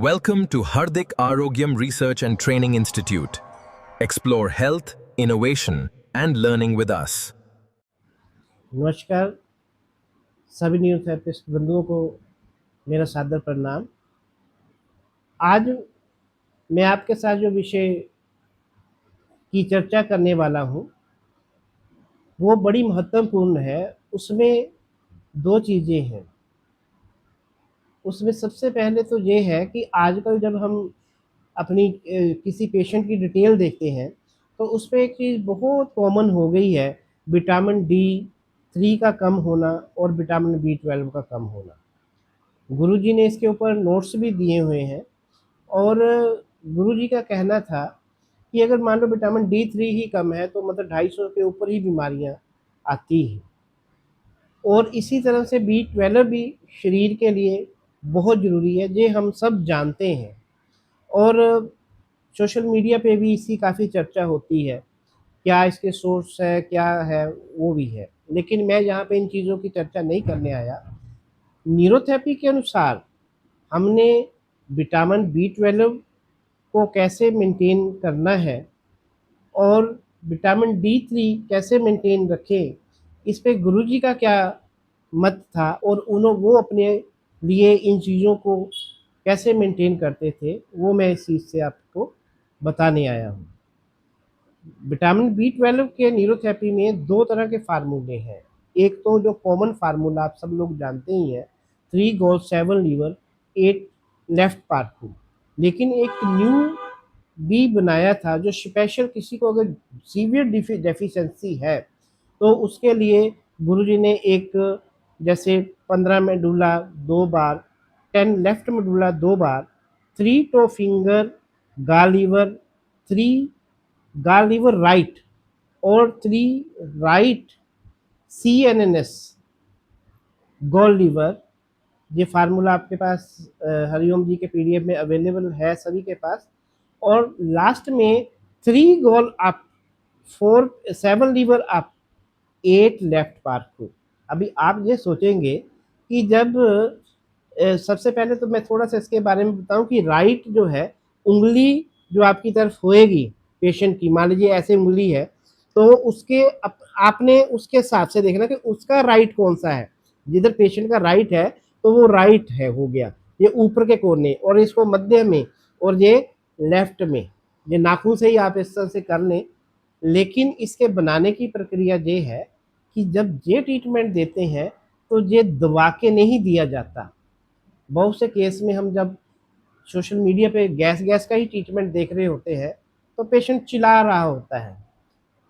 Welcome to Hardik Arogyam Research and Training Institute. Explore health, innovation, and learning with us. नमस्कार सभी neurotherapist बंधुओं को मेरा सादर प्रणाम। आज मैं आपके साथ जो विषय की चर्चा करने वाला हूँ वो बड़ी महत्वपूर्ण है। उसमें दो चीज़ें हैं। उसमें सबसे पहले तो ये है कि आजकल जब हम अपनी किसी पेशेंट की डिटेल देखते हैं तो उसमें एक चीज़ बहुत कॉमन हो गई है, विटामिन D3 का कम होना और विटामिन B12 का कम होना। गुरुजी ने इसके ऊपर नोट्स भी दिए हुए हैं और गुरुजी का कहना था कि अगर मान लो विटामिन D3 ही कम है तो मतलब 250 के ऊपर ही बीमारियां आती हैं। और इसी तरह से B12 भी शरीर के लिए बहुत ज़रूरी है, ये हम सब जानते हैं। और सोशल मीडिया पे भी इसकी काफ़ी चर्चा होती है, क्या इसके सोर्स है, क्या है, वो भी है। लेकिन मैं यहाँ पे इन चीज़ों की चर्चा नहीं करने आया। न्यूरोथेरेपी के अनुसार हमने विटामिन B12 को कैसे मेंटेन करना है और विटामिन D3 कैसे मेंटेन रखें, इस पे गुरुजी का क्या मत था और वो अपने लिए इन चीज़ों को कैसे मेंटेन करते थे, वो मैं इस चीज़ से आपको बताने आया हूँ। विटामिन B12 के न्यूरोथेरेपी में दो तरह के फार्मूले हैं। एक तो जो कॉमन फार्मूला आप सब लोग जानते ही हैं, 3 गोल 7 लीवर 8 लेफ्ट पार्ट। लेकिन एक न्यू भी बनाया था जो स्पेशल किसी को अगर सीवियर डेफिशिएंसी है तो उसके लिए गुरुजी ने एक जैसे 15 मेडुला 2 बार, 10 लेफ्ट मेडुला 2 बार, 3 टो फिंगर गालीवर, 3 गालीवर राइट और 3 राइट CNNS गॉल लीवर। ये फार्मूला आपके पास हरिओम जी के PDF में अवेलेबल है सभी के पास। और लास्ट में 3 गोल अप, 4 7 लीवर अप, 8 लेफ्ट पार्ट को। अभी आप ये सोचेंगे कि जब सबसे पहले तो मैं थोड़ा सा इसके बारे में बताऊं कि राइट जो है उंगली जो आपकी तरफ होएगी पेशेंट की, मान लीजिए ऐसे उंगली है तो उसके आपने उसके हिसाब से देखना कि उसका राइट कौन सा है। जिधर पेशेंट का राइट है तो वो राइट है, हो गया ये ऊपर के कोने, और इसको मध्य में, और ये लेफ्ट में। ये नाखून से ही आप इस तरह से कर लें। लेकिन इसके बनाने की प्रक्रिया ये है कि जब ये ट्रीटमेंट देते हैं तो ये दबा के नहीं दिया जाता। बहुत से केस में हम जब सोशल मीडिया पे गैस का ही ट्रीटमेंट देख रहे होते हैं तो पेशेंट चिल्ला रहा होता है,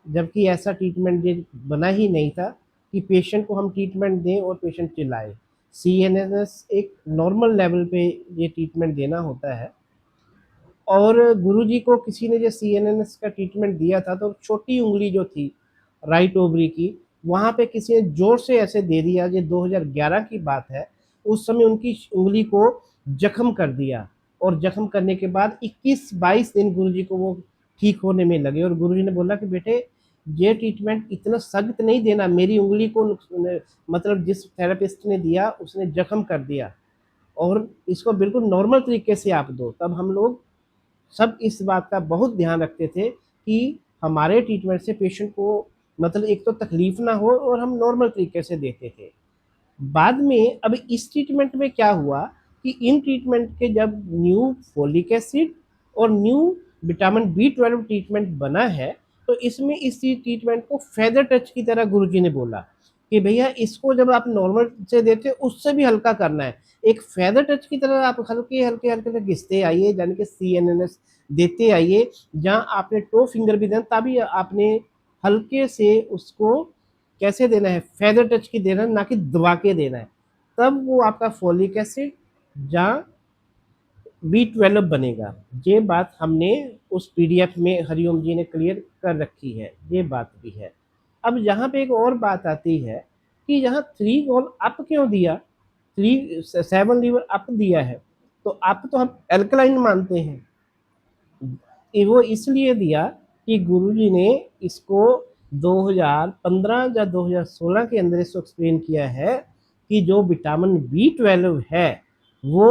जबकि ऐसा ट्रीटमेंट ये बना ही नहीं था कि पेशेंट को हम ट्रीटमेंट दें और पेशेंट चिल्लाए। CNNS एक नॉर्मल लेवल पे ये ट्रीटमेंट देना होता है। और गुरुजी को किसी ने जो CNNS का ट्रीटमेंट दिया था तो छोटी उंगली जो थी राइट ओवरी की, वहाँ पे किसी ने जोर से ऐसे दे दिया, ये 2011 की बात है। उस समय उनकी उंगली को जख्म कर दिया और जख्म करने के बाद 21-22 दिन गुरुजी को वो ठीक होने में लगे। और गुरुजी ने बोला कि बेटे ये ट्रीटमेंट इतना सख्त नहीं देना, मेरी उंगली को मतलब जिस थेरेपिस्ट ने दिया उसने जख्म कर दिया और इसको बिल्कुल नॉर्मल तरीके से आप दो। तब हम लोग सब इस बात का बहुत ध्यान रखते थे कि हमारे ट्रीटमेंट से पेशेंट को मतलब एक तो तकलीफ ना हो और हम नॉर्मल तरीके से देते थे। बाद में अब इस ट्रीटमेंट में क्या हुआ कि इन ट्रीटमेंट के जब न्यू फोलिक एसिड और न्यू विटामिन B12 ट्रीटमेंट बना है तो इसमें इस ट्रीटमेंट को फेदर टच की तरह गुरुजी ने बोला कि भैया इसको जब आप नॉर्मल से देते हो उससे भी हल्का करना है, एक फेदर टच की तरह आप हल्के हल्के हल्के से घिसते आइए, यानी कि CNNS देते आइए। जहाँ आपने टो फिंगर भी देना तभी आपने हल्के से उसको कैसे देना है, फेदर टच की देना है, ना कि दबा के देना है। तब वो आपका फोलिक एसिड या B12 बनेगा। ये बात हमने उस PDF में हरिओम जी ने क्लियर कर रखी है, ये बात भी है। अब यहाँ पे एक और बात आती है कि यहाँ 3 गोल अप क्यों दिया, 7 लीवर अप दिया है, तो अप तो हम एल्कलाइन मानते हैं। वो इसलिए दिया कि गुरुजी ने इसको 2015 या 2016 के अंदर इसको एक्सप्लेन किया है कि जो विटामिन B12 है वो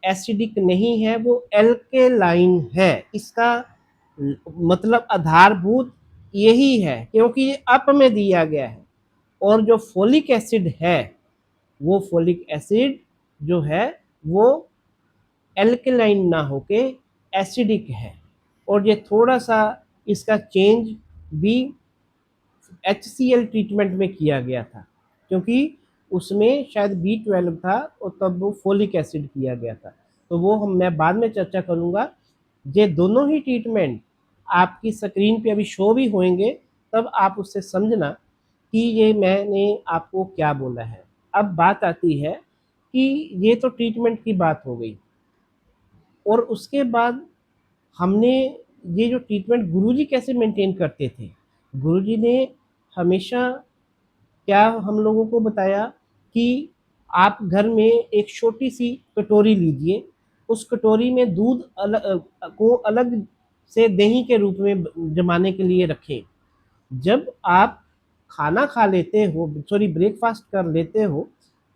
एसिडिक नहीं है, वो एल्केलाइन है। इसका मतलब आधारभूत यही है, क्योंकि ये अप में दिया गया है। और जो फोलिक एसिड है, वो फोलिक एसिड जो है वो एल्केलाइन ना होके एसिडिक है। और ये थोड़ा सा इसका चेंज भी HCl ट्रीटमेंट में किया गया था, क्योंकि उसमें शायद B12 था और तब वो फोलिक एसिड किया गया था। तो वो मैं बाद में चर्चा करूँगा। ये दोनों ही ट्रीटमेंट आपकी स्क्रीन पे अभी शो भी होंगे, तब आप उससे समझना कि ये मैंने आपको क्या बोला है। अब बात आती है कि ये तो ट्रीटमेंट की बात हो गई, और उसके बाद हमने ये जो ट्रीटमेंट गुरुजी कैसे मेंटेन करते थे। गुरुजी ने हमेशा क्या हम लोगों को बताया कि आप घर में एक छोटी सी कटोरी लीजिए, उस कटोरी में दूध को अलग से दही के रूप में जमाने के लिए रखें। जब आप खाना खा लेते हो, सॉरी ब्रेकफास्ट कर लेते हो,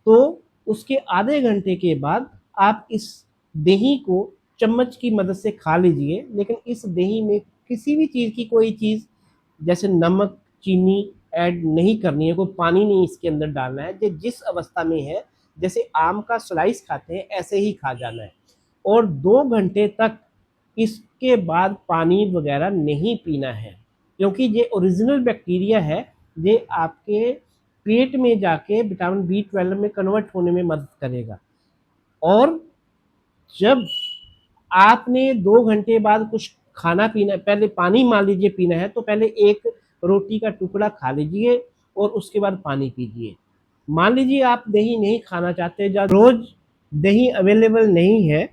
तो उसके आधे घंटे के बाद आप इस दही को चम्मच की मदद से खा लीजिए। लेकिन इस दही में किसी भी चीज़ की कोई चीज़ जैसे नमक, चीनी ऐड नहीं करनी है, कोई पानी नहीं इसके अंदर डालना है। जिस अवस्था में है, जैसे आम का स्लाइस खाते हैं ऐसे ही खा जाना है। और 2 घंटे तक इसके बाद पानी वगैरह नहीं पीना है, क्योंकि ये ओरिजिनल बैक्टीरिया है, ये आपके पेट में जाके विटामिन B12 में कन्वर्ट होने में मदद करेगा। और जब आपने 2 घंटे बाद कुछ खाना पीना, पहले पानी मान लीजिए पीना है, तो पहले एक रोटी का टुकड़ा खा लीजिए और उसके बाद पानी पीजिए। मान लीजिए आप दही नहीं खाना चाहते, जब रोज़ दही अवेलेबल नहीं है,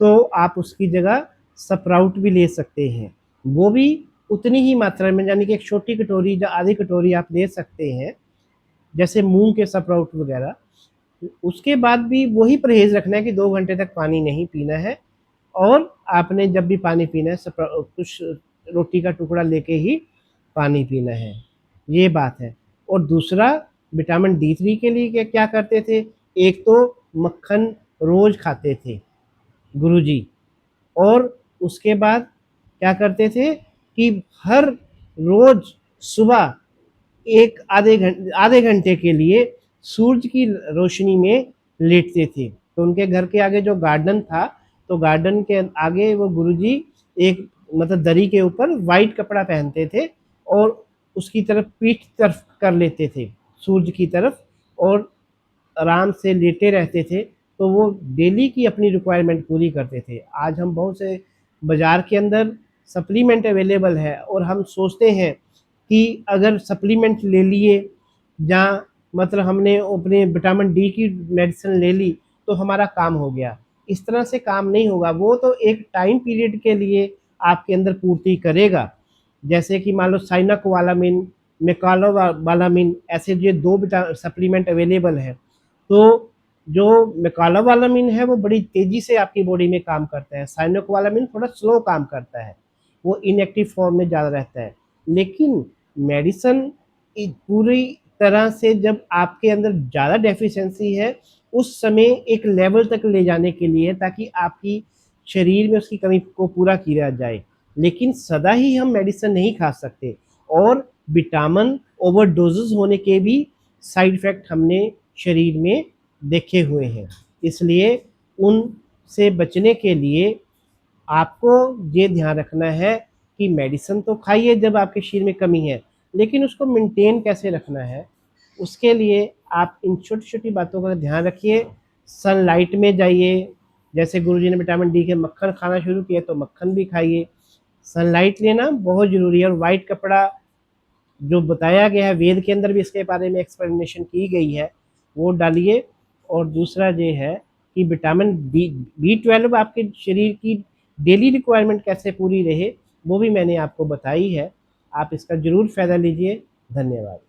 तो आप उसकी जगह स्प्राउट भी ले सकते हैं। वो भी उतनी ही मात्रा में, यानी कि एक छोटी कटोरी या आधी कटोरी आप ले सकते हैं, जैसे मूंग के स्प्राउट वगैरह। उसके बाद भी वही परहेज़ रखना है कि 2 घंटे तक पानी नहीं पीना है, और आपने जब भी पानी पीना है कुछ रोटी का टुकड़ा लेके ही पानी पीना है। ये बात है। और दूसरा, विटामिन D3 के लिए क्या क्या करते थे? एक तो मक्खन रोज़ खाते थे गुरुजी, और उसके बाद क्या करते थे कि हर रोज़ सुबह एक आधे घंटे के लिए सूरज की रोशनी में लेटते थे। तो उनके घर के आगे जो गार्डन था, तो गार्डन के आगे वो गुरुजी एक मतलब दरी के ऊपर वाइट कपड़ा पहनते थे और उसकी तरफ पीठ तरफ कर लेते थे सूरज की तरफ, और आराम से लेटे रहते थे। तो वो डेली की अपनी रिक्वायरमेंट पूरी करते थे। आज हम बहुत से बाज़ार के अंदर सप्लीमेंट अवेलेबल है, और हम सोचते हैं कि अगर सप्लीमेंट ले लिए या मतलब हमने अपने विटामिन D की मेडिसिन ले ली तो हमारा काम हो गया। इस तरह से काम नहीं होगा। वो तो एक टाइम पीरियड के लिए आपके अंदर पूर्ति करेगा। जैसे कि मान लो साइनाकोवालामिन, मेकालोबालामिन, ऐसे ये 2 सप्लीमेंट अवेलेबल है। तो जो मेकालोबालामिन है वो बड़ी तेज़ी से आपकी बॉडी में काम करता है, साइनाकोवालामिन थोड़ा स्लो काम करता है, वो इनएक्टिव फॉर्म में ज़्यादा रहता है। लेकिन मेडिसिन पूरी तरह से जब आपके अंदर ज़्यादा डेफिशिएंसी है, उस समय एक लेवल तक ले जाने के लिए, ताकि आपकी शरीर में उसकी कमी को पूरा किया जाए। लेकिन सदा ही हम मेडिसिन नहीं खा सकते, और विटामिन ओवरडोजेस होने के भी साइड इफ़ेक्ट हमने शरीर में देखे हुए हैं। इसलिए उनसे बचने के लिए आपको ये ध्यान रखना है कि मेडिसिन तो खाइए जब आपके शरीर में कमी है, लेकिन उसको मेंटेन कैसे रखना है, उसके लिए आप इन छोटी-छोटी बातों का ध्यान रखिए। सनलाइट में जाइए, जैसे गुरुजी ने विटामिन D के मक्खन खाना शुरू किया तो मक्खन भी खाइए। सनलाइट लेना बहुत ज़रूरी है, और वाइट कपड़ा जो बताया गया है, वेद के अंदर भी इसके बारे में एक्सप्लेनेशन की गई है, वो डालिए। और दूसरा ये है कि विटामिन B12 आपके शरीर की डेली रिक्वायरमेंट कैसे पूरी रहे, वो भी मैंने आपको बताई है। आप इसका ज़रूर फ़ायदा लीजिए। धन्यवाद।